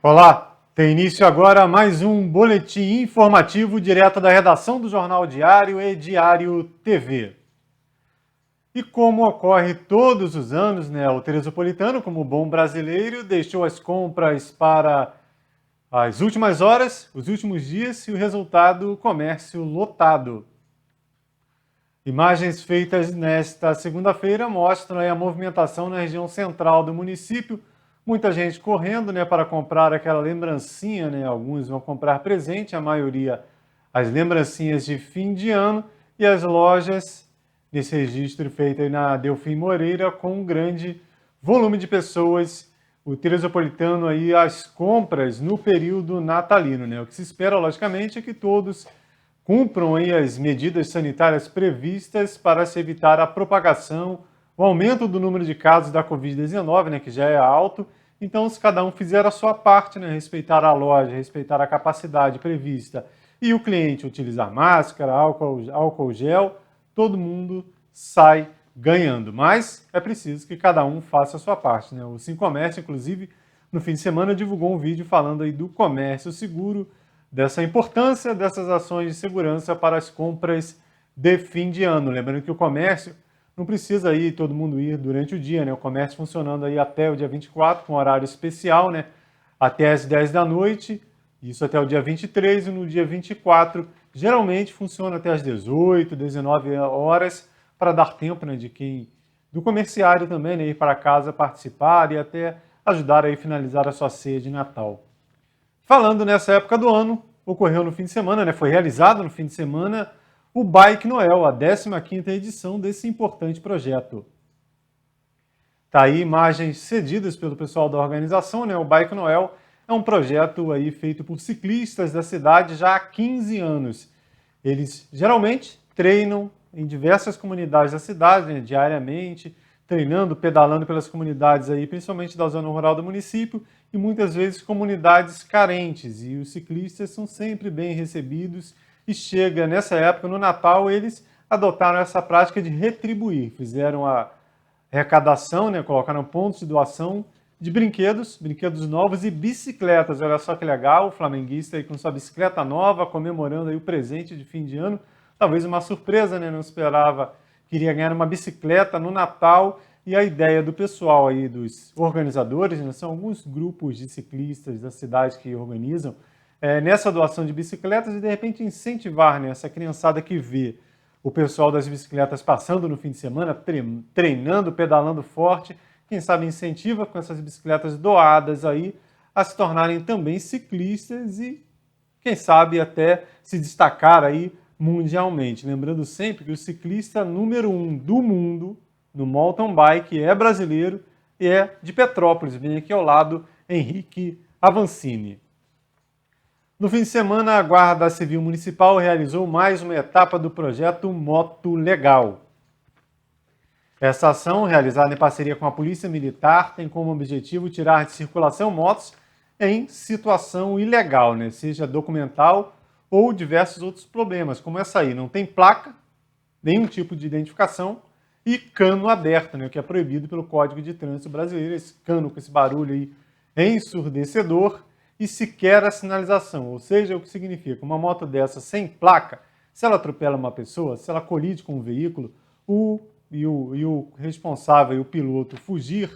Olá, tem início agora mais um boletim informativo direto da redação do Jornal Diário e Diário TV. E como ocorre todos os anos, o Teresopolitano, como bom brasileiro, deixou as compras para as últimas horas, os últimos dias e o resultado, comércio lotado. Imagens feitas nesta segunda-feira mostram a movimentação na região central do município. Muita gente correndo para comprar aquela lembrancinha, Alguns vão comprar presente, a maioria as lembrancinhas de fim de ano, e as lojas, nesse registro feito aí na Delfim Moreira, com um grande volume de pessoas, o Teresopolitano aí, as compras no período natalino, O que se espera, logicamente, é que todos cumpram aí as medidas sanitárias previstas para se evitar a propagação, o aumento do número de casos da Covid-19, que já é alto. Então, se cada um fizer a sua parte, respeitar a loja, respeitar a capacidade prevista e o cliente utilizar máscara, álcool gel, todo mundo sai ganhando. Mas é preciso que cada um faça a sua parte, O Sim Comércio, inclusive, no fim de semana, divulgou um vídeo falando aí do comércio seguro, dessa importância dessas ações de segurança para as compras de fim de ano. Lembrando que o comércio não precisa aí todo mundo ir durante o dia, O comércio funcionando aí até o dia 24, com horário especial, Até às 10 da noite, isso até o dia 23, e no dia 24, geralmente funciona até às 18, 19 horas, para dar tempo, do comerciário também, ir para casa participar e até ajudar aí a finalizar a sua ceia de Natal. Falando nessa época do ano, ocorreu no fim de semana, foi realizado no fim de semana o Bike Noel, a 15ª edição desse importante projeto. Tá aí imagens cedidas pelo pessoal da organização, O Bike Noel é um projeto aí feito por ciclistas da cidade já há 15 anos. Eles geralmente treinam em diversas comunidades da cidade, diariamente, treinando, pedalando pelas comunidades aí, principalmente da zona rural do município, e muitas vezes comunidades carentes, e os ciclistas são sempre bem recebidos, e chega nessa época, no Natal, eles adotaram essa prática de retribuir, fizeram a arrecadação, colocaram pontos de doação de brinquedos novos e bicicletas. Olha só que legal, o flamenguista aí com sua bicicleta nova, comemorando aí o presente de fim de ano, talvez uma surpresa, não esperava, queria ganhar uma bicicleta no Natal. E a ideia do pessoal aí, dos organizadores, são alguns grupos de ciclistas da cidade que organizam, nessa doação de bicicletas e de repente incentivar essa criançada que vê o pessoal das bicicletas passando no fim de semana, treinando, pedalando forte, quem sabe incentiva com essas bicicletas doadas aí a se tornarem também ciclistas e quem sabe até se destacar aí mundialmente. Lembrando sempre que o ciclista número 1 do mundo no mountain bike é brasileiro e é de Petrópolis, vem aqui ao lado, Henrique Avancini. No fim de semana, a Guarda Civil Municipal realizou mais uma etapa do projeto Moto Legal. Essa ação, realizada em parceria com a Polícia Militar, tem como objetivo tirar de circulação motos em situação ilegal, seja documental ou diversos outros problemas, como essa aí. Não tem placa, nenhum tipo de identificação e cano aberto, o que é proibido pelo Código de Trânsito Brasileiro. Esse cano com esse barulho aí ensurdecedor e sequer a sinalização, ou seja, o que significa uma moto dessa sem placa, se ela atropela uma pessoa, se ela colide com um veículo, o responsável e o piloto fugir,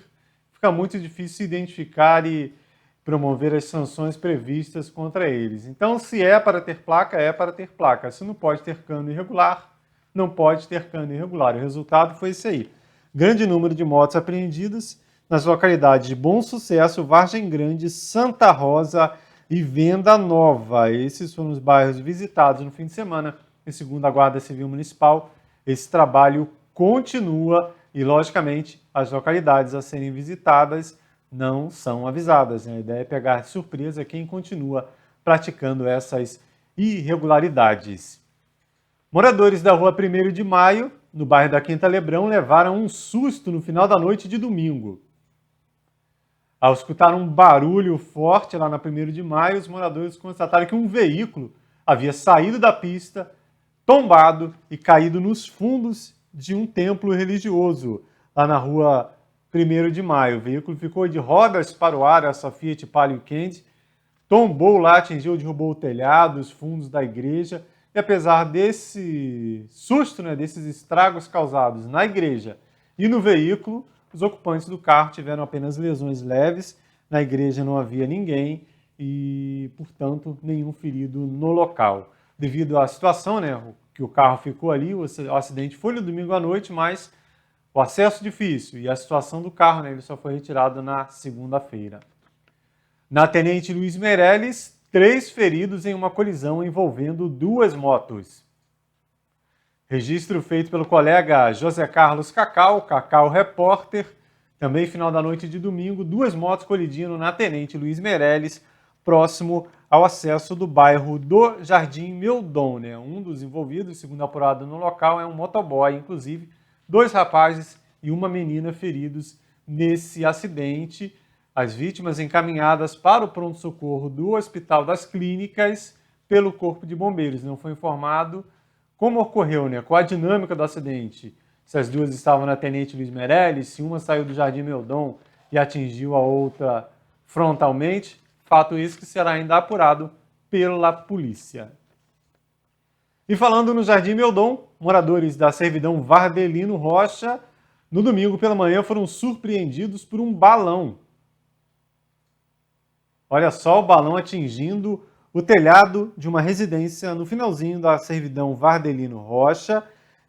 fica muito difícil se identificar e promover as sanções previstas contra eles. Então, se é para ter placa, é para ter placa. Se não pode ter cano irregular, não pode ter cano irregular. O resultado foi esse aí. Grande número de motos apreendidas nas localidades de Bom Sucesso, Vargem Grande, Santa Rosa e Venda Nova. Esses foram os bairros visitados no fim de semana. E segundo a Guarda Civil Municipal, esse trabalho continua e, logicamente, as localidades a serem visitadas não são avisadas. A ideia é pegar de surpresa quem continua praticando essas irregularidades. Moradores da rua 1º de Maio, no bairro da Quinta Lebrão, levaram um susto no final da noite de domingo. Ao escutar um barulho forte lá na 1º de Maio, os moradores constataram que um veículo havia saído da pista, tombado e caído nos fundos de um templo religioso, lá na rua 1º de Maio. O veículo ficou de rodas para o ar, essa Fiat Palio Candy, tombou lá, atingiu, derrubou o telhado, os fundos da igreja. E apesar desse susto, né, desses estragos causados na igreja e no veículo, os ocupantes do carro tiveram apenas lesões leves. Na igreja não havia ninguém e, portanto, nenhum ferido no local. Devido à situação, né, que o carro ficou ali, o acidente foi no domingo à noite, mas o acesso difícil e a situação do carro, né, ele só foi retirado na segunda-feira. Na Tenente Luiz Meirelles, 3 feridos em uma colisão envolvendo 2 motos. Registro feito pelo colega José Carlos Cacau repórter. Também final da noite de domingo, 2 motos colidindo na Tenente Luiz Meirelles, próximo ao acesso do bairro do Jardim Meudon, né? Um dos envolvidos, segundo apurado no local, é um motoboy, inclusive 2 rapazes e uma menina feridos nesse acidente. As vítimas encaminhadas para o pronto-socorro do Hospital das Clínicas pelo Corpo de Bombeiros. Não foi informado como ocorreu, né? Qual a dinâmica do acidente. Se as duas estavam na Tenente Luiz Meirelles, se uma saiu do Jardim Meudon e atingiu a outra frontalmente. Fato esse que será ainda apurado pela polícia. E falando no Jardim Meudon, moradores da servidão Vardelino Rocha, no domingo pela manhã foram surpreendidos por um balão. Olha só o balão atingindo o telhado de uma residência no finalzinho da servidão Vardelino Rocha,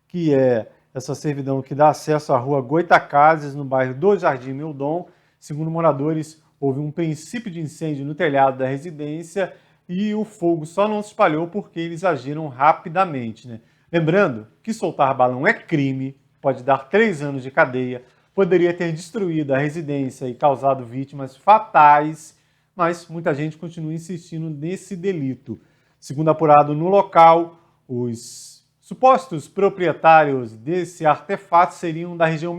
que é essa servidão que dá acesso à rua Goitacazes, no bairro do Jardim Meudon. Segundo moradores, houve um princípio de incêndio no telhado da residência e o fogo só não se espalhou porque eles agiram rapidamente, né? Lembrando que soltar balão é crime, pode dar 3 anos de cadeia, poderia ter destruído a residência e causado vítimas fatais, mas muita gente continua insistindo nesse delito. Segundo apurado no local, os supostos proprietários desse artefato seriam da região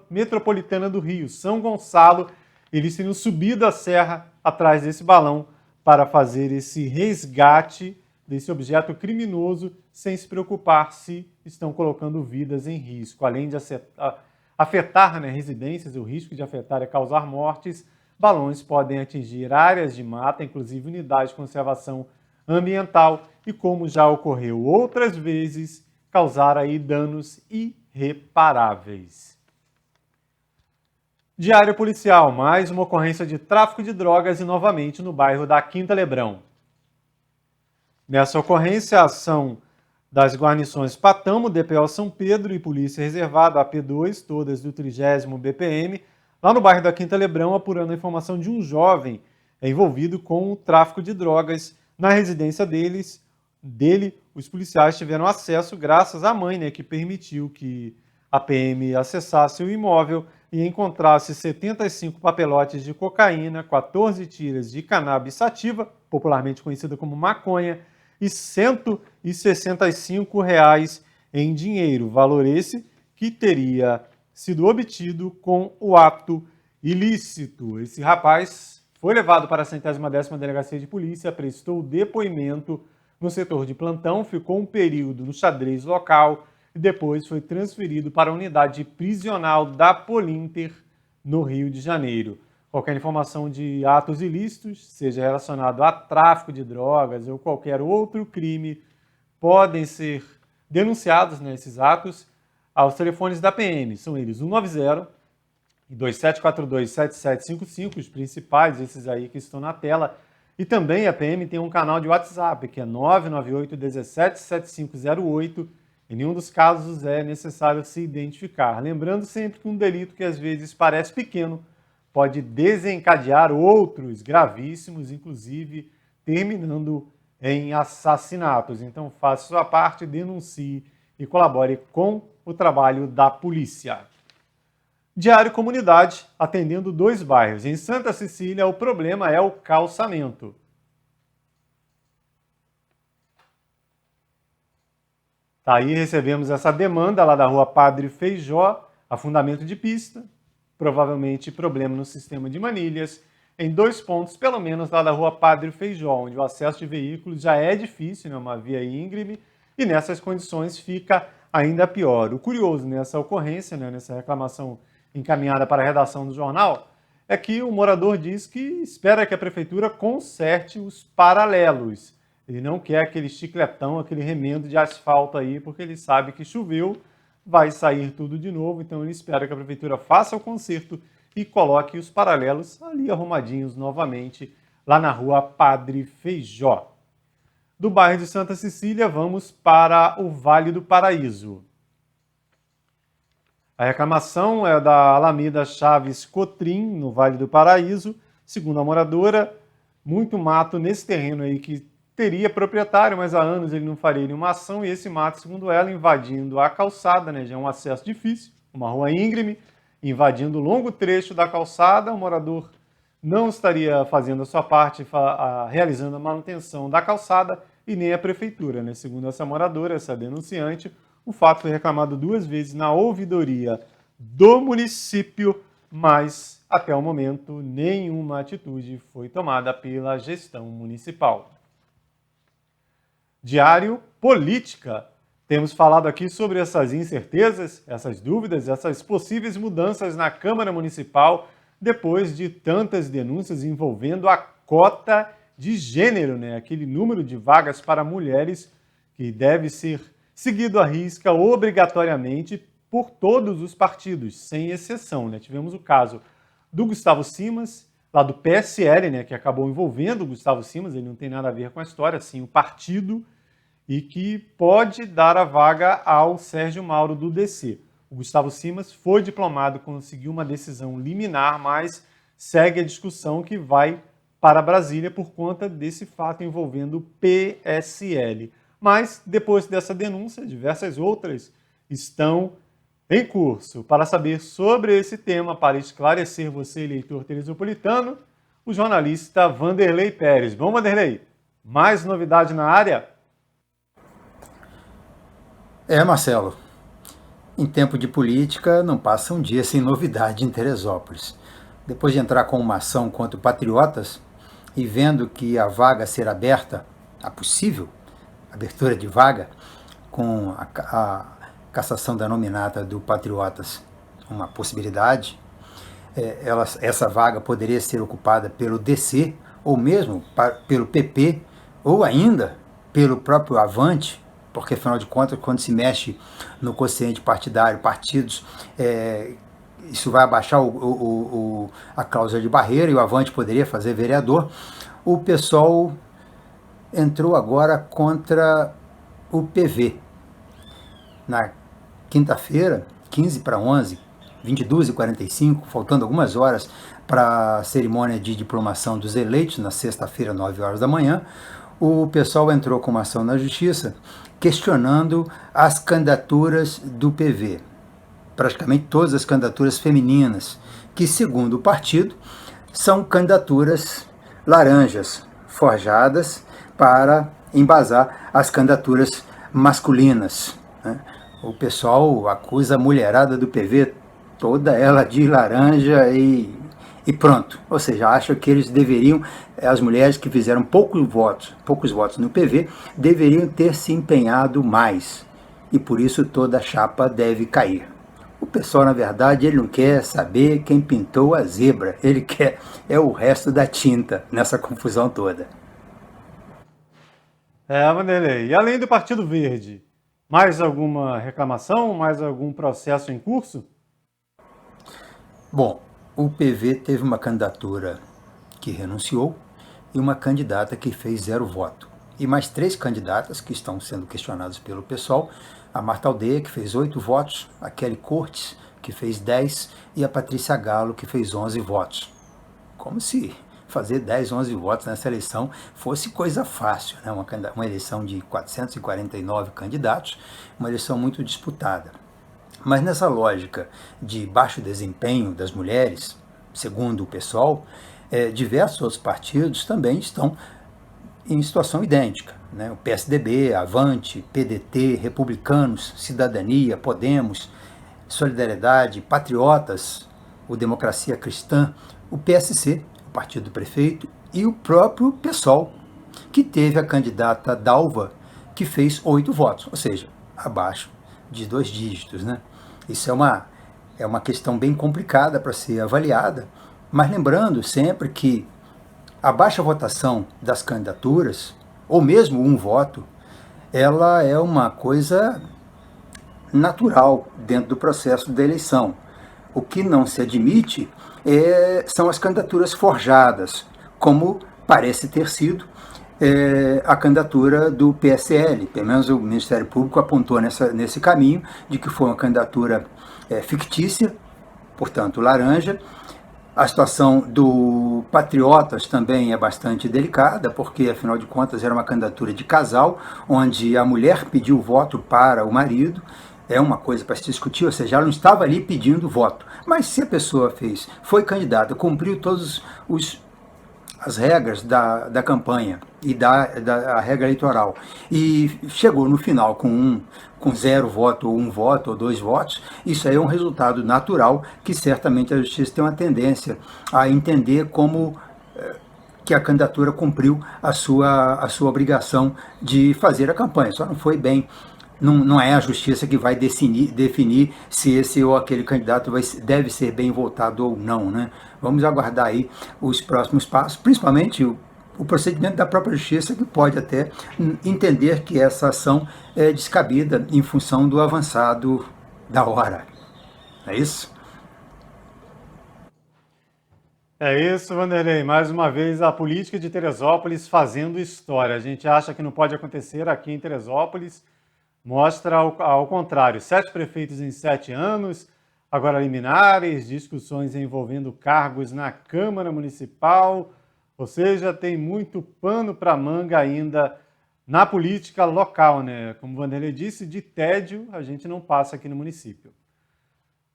metropolitana do Rio, São Gonçalo. Eles teriam subido a serra atrás desse balão para fazer esse resgate desse objeto criminoso sem se preocupar se estão colocando vidas em risco. Além de afetar, né, residências, o risco de afetar é causar mortes, balões podem atingir áreas de mata, inclusive unidades de conservação ambiental, e como já ocorreu outras vezes, causar aí danos irreparáveis. Diário policial, mais uma ocorrência de tráfico de drogas e novamente no bairro da Quinta Lebrão. Nessa ocorrência, a ação das guarnições Patamo, DPO São Pedro e Polícia Reservada, AP2, todas do 30º BPM, lá no bairro da Quinta Lebrão, apurando a informação de um jovem envolvido com o tráfico de drogas. Na residência dele, os policiais tiveram acesso graças à mãe, né, que permitiu que a PM acessasse o imóvel e encontrasse 75 papelotes de cocaína, 14 tiras de cannabis sativa, popularmente conhecida como maconha, e R$ 165 em dinheiro, valor esse que teria sido obtido com o ato ilícito. Esse rapaz foi levado para a 110ª Delegacia de Polícia, prestou depoimento no setor de plantão, ficou um período no xadrez local e depois foi transferido para a unidade prisional da Polinter, no Rio de Janeiro. Qualquer informação de atos ilícitos, seja relacionado a tráfico de drogas ou qualquer outro crime, podem ser denunciados, né, esses atos aos telefones da PM. São eles 190 e 2742-7755, os principais, esses aí que estão na tela. E também a PM tem um canal de WhatsApp, que é 998-177508. Em nenhum dos casos é necessário se identificar. Lembrando sempre que um delito que às vezes parece pequeno pode desencadear outros gravíssimos, inclusive terminando em assassinatos. Então faça sua parte, denuncie e colabore com o trabalho da polícia. Diário Comunidade, atendendo 2 bairros. Em Santa Cecília, o problema é o calçamento. Tá aí, recebemos essa demanda lá da rua Padre Feijó, afundamento de pista, provavelmente problema no sistema de manilhas, em 2 pontos, pelo menos lá da rua Padre Feijó, onde o acesso de veículos já é difícil, né, uma via íngreme, e nessas condições fica ainda pior. O curioso nessa ocorrência, né, nessa reclamação encaminhada para a redação do jornal, é que o morador diz que espera que a prefeitura conserte os paralelos. Ele não quer aquele chicletão, aquele remendo de asfalto aí, porque ele sabe que choveu, vai sair tudo de novo, então ele espera que a prefeitura faça o conserto e coloque os paralelos ali arrumadinhos novamente, lá na rua Padre Feijó. Do bairro de Santa Cecília, vamos para o Vale do Paraíso. A reclamação é da Alameda Chaves Cotrim, no Vale do Paraíso. Segundo a moradora, muito mato nesse terreno aí que teria proprietário, mas há anos ele não faria nenhuma ação, e esse mato, segundo ela, invadindo a calçada, né, já é um acesso difícil, uma rua íngreme, invadindo o longo trecho da calçada, o morador não estaria fazendo a sua parte, realizando a manutenção da calçada, e nem a prefeitura, né? Segundo essa moradora, essa denunciante, o fato foi reclamado 2 vezes na ouvidoria do município, mas até o momento nenhuma atitude foi tomada pela gestão municipal. Diário Política. Temos falado aqui sobre essas incertezas, essas dúvidas, essas possíveis mudanças na Câmara Municipal depois de tantas denúncias envolvendo a cota de gênero, né? Aquele número de vagas para mulheres que deve ser seguido à risca obrigatoriamente por todos os partidos, sem exceção, né? Tivemos o caso do Gustavo Simas, lá do PSL, né, que acabou envolvendo o Gustavo Simas, ele não tem nada a ver com a história, sim, o partido, e que pode dar a vaga ao Sérgio Mauro do DC. O Gustavo Simas foi diplomado, conseguiu uma decisão liminar, mas segue a discussão que vai para Brasília por conta desse fato envolvendo o PSL. Mas, depois dessa denúncia, diversas outras estão em curso. Para saber sobre esse tema, para esclarecer você, eleitor teresopolitano, o jornalista Vanderlei Pérez. Bom, Vanderlei, mais novidade na área? Marcelo, em tempo de política não passa um dia sem novidade em Teresópolis. Depois de entrar com uma ação contra Patriotas e vendo que a vaga a ser aberta, a possível abertura de vaga, com a cassação da nominata do Patriotas, uma possibilidade, essa vaga poderia ser ocupada pelo DC, ou mesmo pelo PP, ou ainda pelo próprio Avante, porque, afinal de contas, quando se mexe no quociente partidário, partidos, isso vai abaixar a cláusula de barreira, e o Avante poderia fazer vereador. O PSOL entrou agora contra o PV. Na quinta-feira, 15 para 11, 22h45, faltando algumas horas para a cerimônia de diplomação dos eleitos, na sexta-feira, 9 horas da manhã, o pessoal entrou com uma ação na Justiça questionando as candidaturas do PV, praticamente todas as candidaturas femininas, que, segundo o partido, são candidaturas laranjas, forjadas para embasar as candidaturas masculinas, né? O pessoal acusa a mulherada do PV, toda ela de laranja e pronto. Ou seja, acha que eles deveriam, as mulheres que fizeram poucos votos no PV, deveriam ter se empenhado mais. E por isso toda a chapa deve cair. O pessoal, na verdade, ele não quer saber quem pintou a zebra. Ele quer o resto da tinta nessa confusão toda. Vanderlei. E além do Partido Verde, mais alguma reclamação, mais algum processo em curso? Bom, o PV teve uma candidatura que renunciou e uma candidata que fez 0 voto. E mais 3 candidatas que estão sendo questionadas pelo pessoal: a Marta Aldeia, que fez 8 votos, a Kelly Cortes, que fez 10, e a Patrícia Galo, que fez 11 votos. Como se fazer 10, 11 votos nessa eleição fosse coisa fácil, né? Uma eleição de 449 candidatos, uma eleição muito disputada. Mas nessa lógica de baixo desempenho das mulheres, segundo o PSOL, diversos outros partidos também estão em situação idêntica, né? O PSDB, Avante, PDT, Republicanos, Cidadania, Podemos, Solidariedade, Patriotas, o Democracia Cristã, o PSC, o Partido do Prefeito, e o próprio PSOL, que teve a candidata Dalva, que fez 8 votos, ou seja, abaixo de 2 dígitos, né? Isso é uma questão bem complicada para ser avaliada, Mas lembrando sempre que a baixa votação das candidaturas, ou mesmo um voto, ela é uma coisa natural dentro do processo da eleição. O que não se admite são as candidaturas forjadas, como parece ter sido a candidatura do PSL. Pelo menos o Ministério Público apontou nesse caminho de que foi uma candidatura fictícia, portanto laranja. A situação do Patriotas também é bastante delicada, porque, afinal de contas, era uma candidatura de casal, onde a mulher pediu voto para o marido. É uma coisa para se discutir, ou seja, ela não estava ali pedindo voto. Mas se a pessoa foi candidata, cumpriu todas as regras da campanha e da regra eleitoral, e chegou no final com 0 voto, ou 1 voto, ou 2 votos, isso aí é um resultado natural que certamente a justiça tem uma tendência a entender como que a candidatura cumpriu a sua obrigação de fazer a campanha, só não foi bem. Não é a justiça que vai definir se esse ou aquele candidato deve ser bem votado ou não, né? Vamos aguardar aí os próximos passos, principalmente o procedimento da própria justiça, que pode até entender que essa ação é descabida em função do avançado da hora. É isso? É isso, Vanderlei. Mais uma vez, a política de Teresópolis fazendo história. A gente acha que não pode acontecer aqui em Teresópolis. Mostra ao contrário, 7 prefeitos em 7 anos, agora liminares, discussões envolvendo cargos na Câmara Municipal, ou seja, tem muito pano para manga ainda na política local, né? Como o Vanderlei disse, de tédio a gente não passa aqui no município.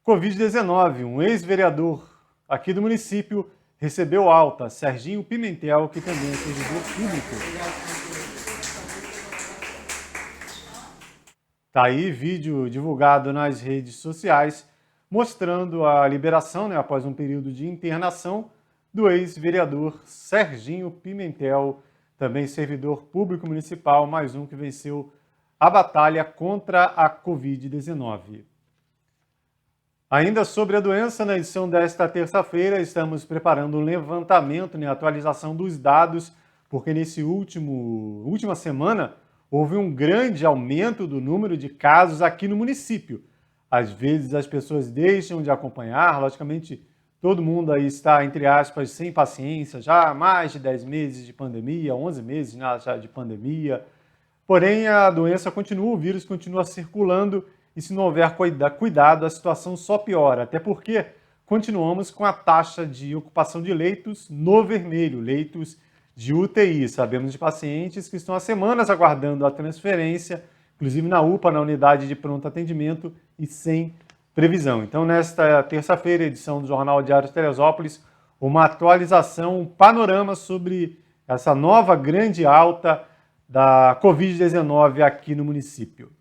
Covid-19, um ex-vereador aqui do município recebeu alta, Serginho Pimentel, que também é servidor público. Tá aí vídeo divulgado nas redes sociais mostrando a liberação, né, após um período de internação, do ex-vereador Serginho Pimentel, também servidor público municipal, mais um que venceu a batalha contra a Covid-19. Ainda sobre a doença, na edição desta terça-feira, estamos preparando um levantamento, né, atualização dos dados, porque nesse última semana houve um grande aumento do número de casos aqui no município. Às vezes as pessoas deixam de acompanhar, logicamente todo mundo aí está, entre aspas, sem paciência, já há mais de 10 meses de pandemia, 11 meses já de pandemia. Porém, a doença continua, o vírus continua circulando e se não houver cuidado, a situação só piora, até porque continuamos com a taxa de ocupação de leitos no vermelho, leitos de UTI. Sabemos de pacientes que estão há semanas aguardando a transferência, inclusive na UPA, na unidade de pronto atendimento, e sem previsão. Então, nesta terça-feira, edição do Jornal Diário de Teresópolis, uma atualização, um panorama sobre essa nova grande alta da Covid-19 aqui no município.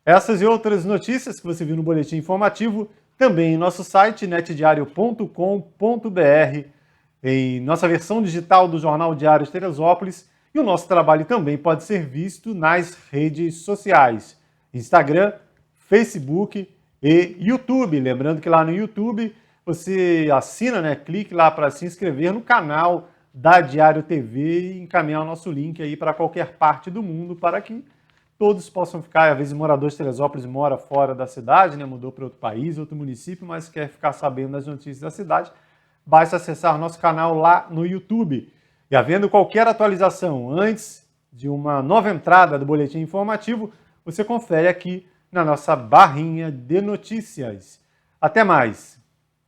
Essas e outras notícias que você viu no boletim informativo, também em nosso site, netdiario.com.br, em nossa versão digital do Jornal Diário de Teresópolis, e o nosso trabalho também pode ser visto nas redes sociais, Instagram, Facebook e YouTube. Lembrando que lá no YouTube você assina, né? Clique lá para se inscrever no canal da Diário TV e encaminhar o nosso link aí para qualquer parte do mundo, para que todos possam ficar. Às vezes, moradores de Teresópolis mora fora da cidade, né? Mudou para outro país, outro município, mas quer ficar sabendo das notícias da cidade. Basta acessar nosso canal lá no YouTube. E havendo qualquer atualização antes de uma nova entrada do boletim informativo, você confere aqui na nossa barrinha de notícias. Até mais!